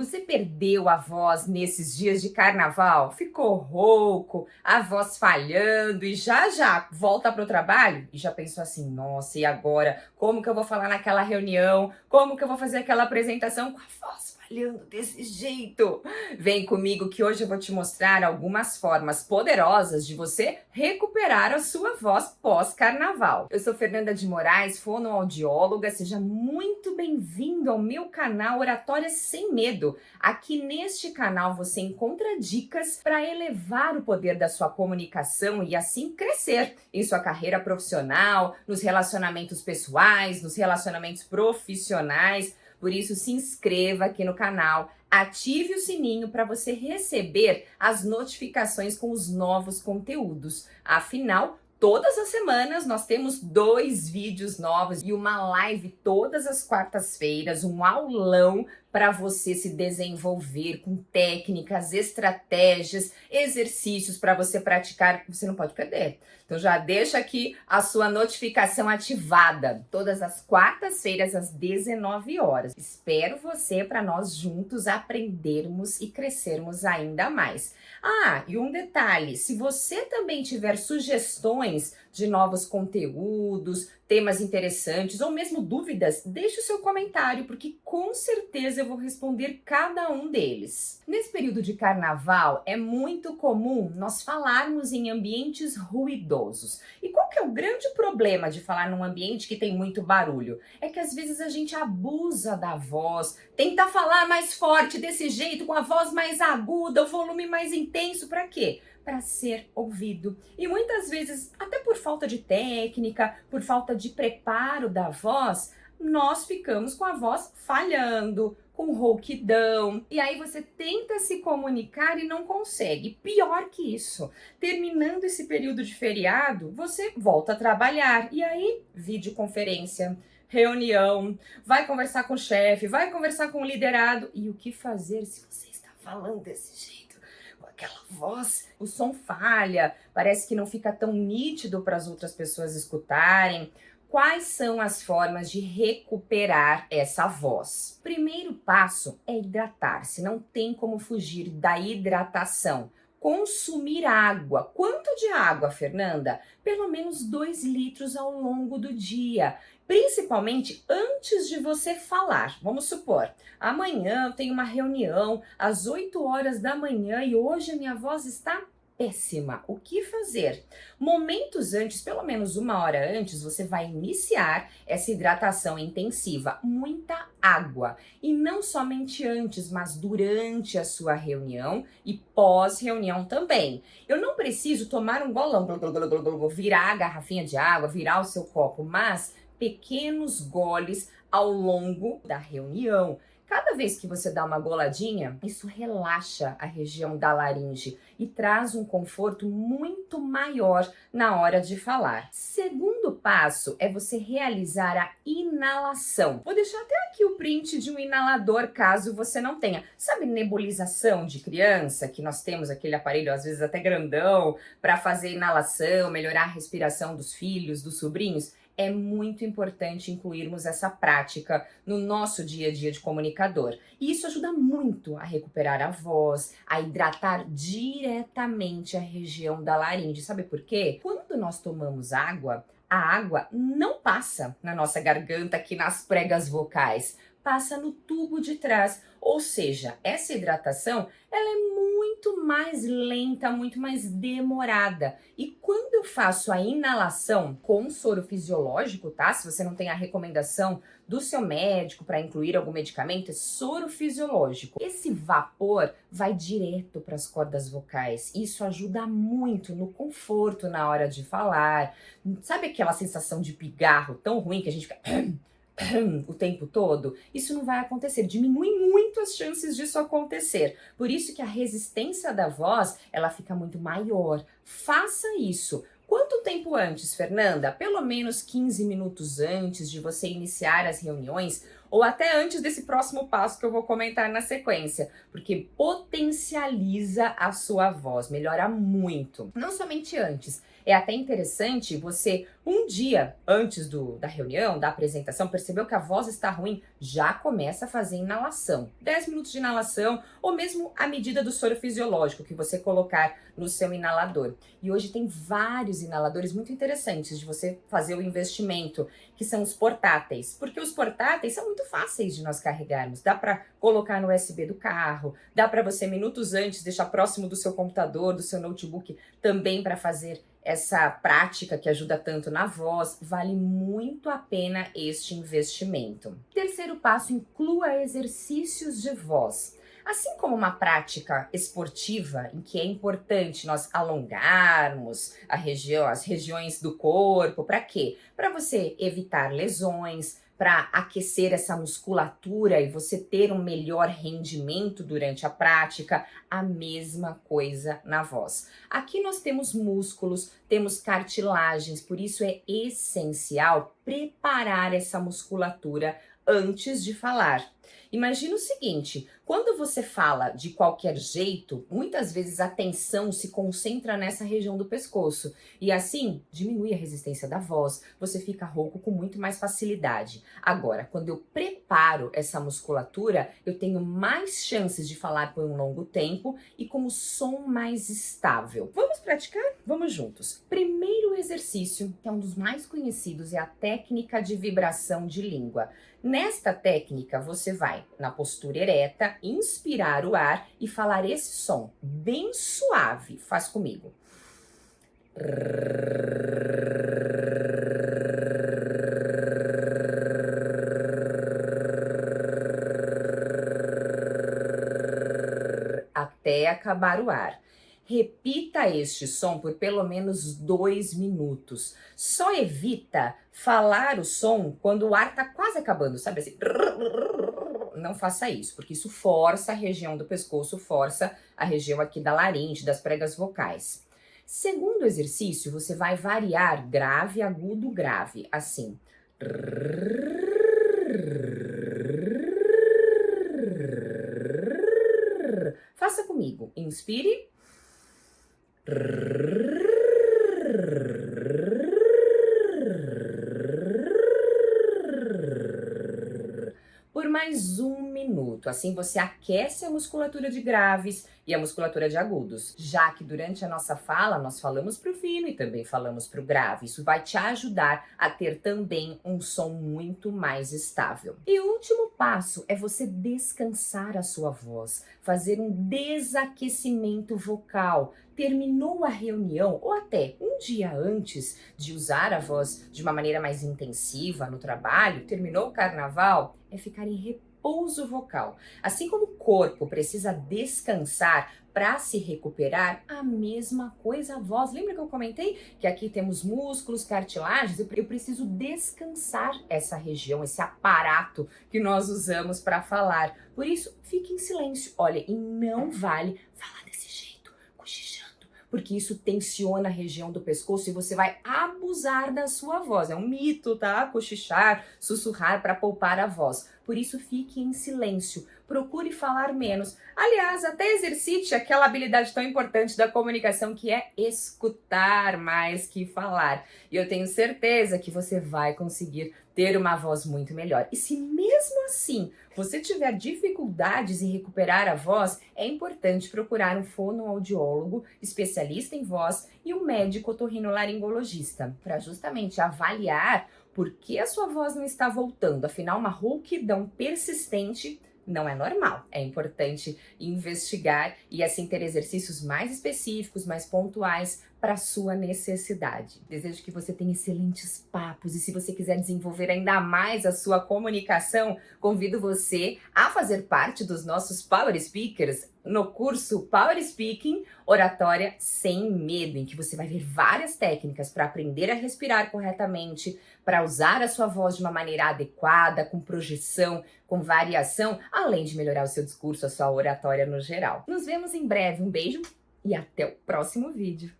Você perdeu a voz nesses dias de carnaval? Ficou rouco, a voz falhando e já volta para o trabalho? E já pensou assim, nossa, e agora? Como que eu vou falar naquela reunião? Como que eu vou fazer aquela apresentação com a voz falhando desse jeito? Vem comigo que hoje eu vou te mostrar algumas formas poderosas de você recuperar a sua voz pós-carnaval. Eu sou Fernanda de Moraes, fonoaudióloga. Seja muito bem-vindo ao meu canal Oratória Sem Medo. Aqui neste canal você encontra dicas para elevar o poder da sua comunicação e assim crescer em sua carreira profissional, nos relacionamentos pessoais, nos relacionamentos profissionais. Por isso, se inscreva aqui no canal, ative o sininho para você receber as notificações com os novos conteúdos. Afinal, todas as semanas nós temos 2 vídeos novos e uma live todas as quartas-feiras, um aulão para você se desenvolver com técnicas, estratégias, exercícios para você praticar que você não pode perder. Então já deixa aqui a sua notificação ativada, todas as quartas-feiras às 19 horas. Espero você para nós juntos aprendermos e crescermos ainda mais. Ah, e um detalhe, se você também tiver sugestões de novos conteúdos, temas interessantes ou mesmo dúvidas, deixe o seu comentário, porque com certeza eu vou responder cada um deles. Nesse período de carnaval, é muito comum nós falarmos em ambientes ruidosos. E qual que é o grande problema de falar num ambiente que tem muito barulho? É que às vezes a gente abusa da voz, tenta falar mais forte desse jeito, com a voz mais aguda, o volume mais intenso, para quê? Para ser ouvido. E muitas vezes, até por falta de técnica, por falta de preparo da voz, nós ficamos com a voz falhando, com rouquidão. E aí você tenta se comunicar e não consegue. Pior que isso, terminando esse período de feriado, você volta a trabalhar. E aí, videoconferência, reunião, vai conversar com o chefe, vai conversar com o liderado. E o que fazer se você está falando desse jeito? Aquela voz, o som falha, parece que não fica tão nítido para as outras pessoas escutarem. Quais são as formas de recuperar essa voz? Primeiro passo é hidratar-se, não tem como fugir da hidratação. Consumir água. Quanto de água, Fernanda? Pelo menos 2 litros ao longo do dia. Principalmente antes de você falar. Vamos supor, amanhã eu tenho uma reunião às 8 horas da manhã e hoje a minha voz está péssima. O que fazer? Momentos antes, pelo menos 1 hora antes, você vai iniciar essa hidratação intensiva. Muita água. E não somente antes, mas durante a sua reunião e pós-reunião também. Eu não preciso tomar um golão, virar a garrafinha de água, virar o seu copo, mas pequenos goles ao longo da reunião. Cada vez que você dá uma goladinha, isso relaxa a região da laringe e traz um conforto muito maior na hora de falar. Segundo passo é você realizar a inalação. Vou deixar até aqui o print de um inalador, caso você não tenha. Sabe nebulização de criança, que nós temos aquele aparelho, às vezes até grandão, para fazer inalação, melhorar a respiração dos filhos, dos sobrinhos? É muito importante incluirmos essa prática no nosso dia a dia de comunicador. E isso ajuda muito a recuperar a voz, a hidratar diretamente a região da laringe. Sabe por quê? Quando nós tomamos água, a água não passa na nossa garganta, aqui nas pregas vocais, passa no tubo de trás. Ou seja, essa hidratação, ela é muito mais lenta, muito mais demorada. E quando eu faço a inalação com soro fisiológico, tá? Se você não tem a recomendação do seu médico para incluir algum medicamento, é soro fisiológico. Esse vapor vai direto para as cordas vocais. Isso ajuda muito no conforto na hora de falar. Sabe aquela sensação de pigarro tão ruim que a gente fica o tempo todo? Isso não vai acontecer, diminui muito as chances disso acontecer. Por isso que a resistência da voz, ela fica muito maior. Faça isso. Quanto tempo antes, Fernanda? Pelo menos 15 minutos antes de você iniciar as reuniões ou até antes desse próximo passo que eu vou comentar na sequência, porque potencializa a sua voz, melhora muito. Não somente antes, é até interessante você, um dia antes da reunião, da apresentação, percebeu que a voz está ruim, já começa a fazer inalação. 10 minutos de inalação, ou mesmo a medida do soro fisiológico que você colocar no seu inalador. E hoje tem vários inaladores muito interessantes de você fazer o investimento, que são os portáteis. Porque os portáteis são muito fáceis de nós carregarmos. Dá para colocar no USB do carro, dá para você minutos antes deixar próximo do seu computador, do seu notebook, também para fazer essa prática que ajuda tanto na voz. Vale muito a pena este investimento. Terceiro passo, inclua exercícios de voz. Assim como uma prática esportiva, em que é importante nós alongarmos as regiões do corpo, para quê? Para você evitar lesões, para aquecer essa musculatura e você ter um melhor rendimento durante a prática, a mesma coisa na voz. Aqui nós temos músculos, temos cartilagens, por isso é essencial preparar essa musculatura antes de falar. Imagina o seguinte, quando você fala de qualquer jeito, muitas vezes a tensão se concentra nessa região do pescoço e assim diminui a resistência da voz, você fica rouco com muito mais facilidade. Agora, quando eu preparo essa musculatura, eu tenho mais chances de falar por um longo tempo e com o som mais estável. Vamos praticar? Vamos juntos. Primeiro exercício, que é um dos mais conhecidos, é a técnica de vibração de língua. Nesta técnica, você vai, na postura ereta, inspirar o ar e falar esse som bem suave. Faz comigo. Até acabar o ar. Repita este som por pelo menos 2 minutos. Só evita falar o som quando o ar está quase acabando, sabe assim? Não faça isso, porque isso força a região do pescoço, força a região aqui da laringe, das pregas vocais. Segundo exercício, você vai variar grave, agudo, grave, assim. Faça comigo. Inspire. Por mais 1 minuto, assim você aquece a musculatura de graves e a musculatura de agudos, já que durante a nossa fala nós falamos para o fino e também falamos para o grave. Isso vai te ajudar a ter também um som muito mais estável. E o último passo é você descansar a sua voz, fazer um desaquecimento vocal. Terminou a reunião ou até um dia antes de usar a voz de uma maneira mais intensiva no trabalho, terminou o carnaval, é ficar em repouso vocal. Assim como o corpo precisa descansar para se recuperar, a mesma coisa a voz. Lembra que eu comentei que aqui temos músculos, cartilagens? Eu preciso descansar essa região, esse aparato que nós usamos para falar. Por isso, fique em silêncio. Olha, e não vale falar desse jeito, cochichando, porque isso tensiona a região do pescoço e você vai abusar da sua voz. É um mito, tá? Cochichar, sussurrar para poupar a voz. Por isso, fique em silêncio. Procure falar menos. Aliás, até exercite aquela habilidade tão importante da comunicação que é escutar mais que falar. E eu tenho certeza que você vai conseguir ter uma voz muito melhor. E se mesmo assim você tiver dificuldades em recuperar a voz, é importante procurar um fonoaudiólogo, especialista em voz e um médico otorrinolaringologista, para justamente avaliar por que a sua voz não está voltando. Afinal, uma rouquidão persistente não é normal. É importante investigar e assim ter exercícios mais específicos, mais pontuais para a sua necessidade. Desejo que você tenha excelentes papos e se você quiser desenvolver ainda mais a sua comunicação, convido você a fazer parte dos nossos Power Speakers no curso Power Speaking Oratória Sem Medo, em que você vai ver várias técnicas para aprender a respirar corretamente, para usar a sua voz de uma maneira adequada, com projeção, com variação, além de melhorar o seu discurso, a sua oratória no geral. Nos vemos em breve. Um beijo e até o próximo vídeo.